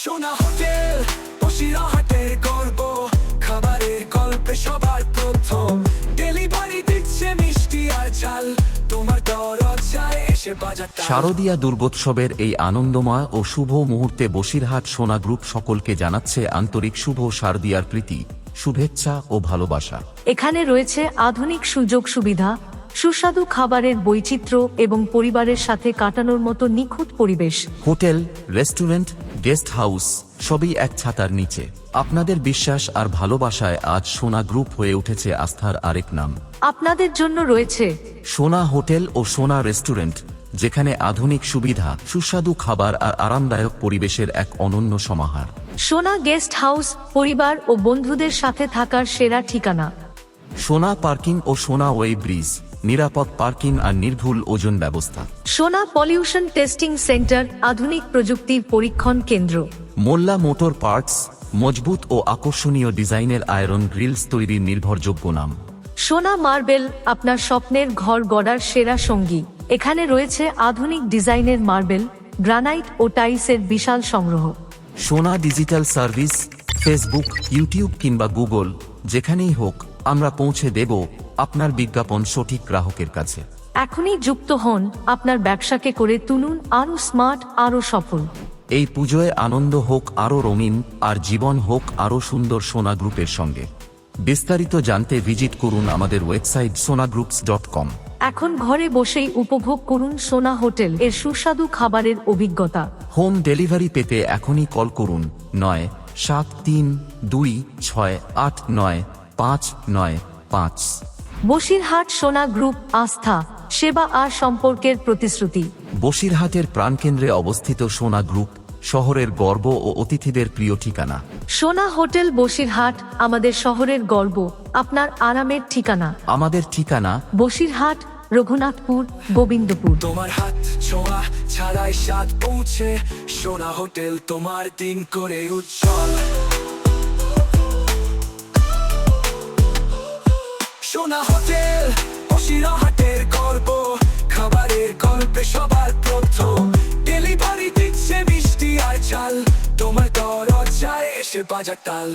সোনা হোটেল বসিরহাটের গর্ব, খাবারের গল্পে সবার প্রথম। ডেলিভারি দিচ্ছে মিষ্টি আর ঝাল, তোমার দরজায় এসে বাজার তাল। শারদীয়া দুর্গোৎসবের এই আনন্দময় ও শুভ মুহূর্তে বসিরহাট সোনা গ্রুপ সকলকে জানাচ্ছে আন্তরিক শুভ শারদীয়ার প্রীতি, শুভেচ্ছা ও ভালোবাসা। এখানে রয়েছে আধুনিক সুযোগ সুবিধা, সুস্বাদু খাবারের বৈচিত্র্য এবং পরিবারের সাথে কাটানোর মতো নিখুঁত পরিবেশ। হোটেল, রেস্টুরেন্ট, গেস্ট হাউস সবই এক ছাতার নিচে। আপনাদের বিশ্বাস আর ভালোবাসায় আজ সোনা গ্রুপ হয়ে উঠেছে আস্থার আরেক নাম। আপনাদের জন্য রয়েছে সোনা হোটেল ও সোনা রেস্টুরেন্ট, যেখানে আধুনিক সুবিধা, সুস্বাদু খাবার আর আরামদায়ক পরিবেশের এক অনন্য সমাহার। সোনা গেস্ট হাউস, পরিবার ও বন্ধুদের সাথে থাকার সেরা ঠিকানা। সোনা পার্কিং ও সোনা ওয়ে ব্রিজ, নিরাপদ পার্কিং আর নির্ভুল ওজন ব্যবস্থা। সোনা পলিউশন টেস্টিং সেন্টার, আধুনিক প্রযুক্তির পরীক্ষণ কেন্দ্র। মোল্লা মোটর পার্টস, মজবুত ও আকর্ষণীয় ডিজাইনের আয়রন গ্রিলস তৈরির নির্ভরযোগ্য নাম। সোনা মার্বেল, আপনার স্বপ্নের ঘর গড়ার সেরা সঙ্গী। এখানে রয়েছে আধুনিক ডিজাইনের মার্বেল, গ্রানাইট ও টাইলসের বিশাল সংগ্রহ। সোনা ডিজিটাল সার্ভিস, ফেসবুক, ইউটিউব কিংবা গুগল, যেখানেই হোক আমরা পৌঁছে দেব আপনার বিজ্ঞাপন সঠিক গ্রাহকের কাছে। এখনই যুক্ত হন, আপনার ব্যবসাকে করে তুলুন আরও স্মার্ট, আরও সফল। এই পুজোয় আনন্দ হোক আরও রঙিন আর জীবন হোক আরও সুন্দর সোনা গ্রুপের সঙ্গে। বিস্তারিত জানতে ভিজিট করুন আমাদের ওয়েবসাইট sonagroups.com। এখন ঘরে বসেই উপভোগ করুন সোনা হোটেল এর সুস্বাদু খাবারের অভিজ্ঞতা। হোম ডেলিভারি পেতে এখনই কল করুন 9732689595। বসিরহাট সোনা গ্রুপ, আস্থা, সেবা আর সম্পর্কের প্রতিশ্রুতি। বসিরহাটের প্রাণকেন্দ্রে অবস্থিত সোনা গ্রুপ, শহরের গর্ব ও অতিথিদের প্রিয় ঠিকানা। সোনা হোটেল বসিরহাট, আমাদের শহরের গর্ব, আপনার আরামের ঠিকানা। আমাদের ঠিকানা বসিরহাট, রঘুনাথপুর, গোবিন্দপুর। তোমার হাত ছোঁয়া ছাড়াই স্বাদ পৌঁছে, সোনা হোটেল তোমার দিন করে উজ্জ্বল। সোনা হোটেল বসিরহাটের গর্ব, খাবারের গল্পে সবার প্রথম। ডেলিভারি দিচ্ছে মিষ্টি আর ঝাল, তোমার দরজায় এসে বাজার তাল।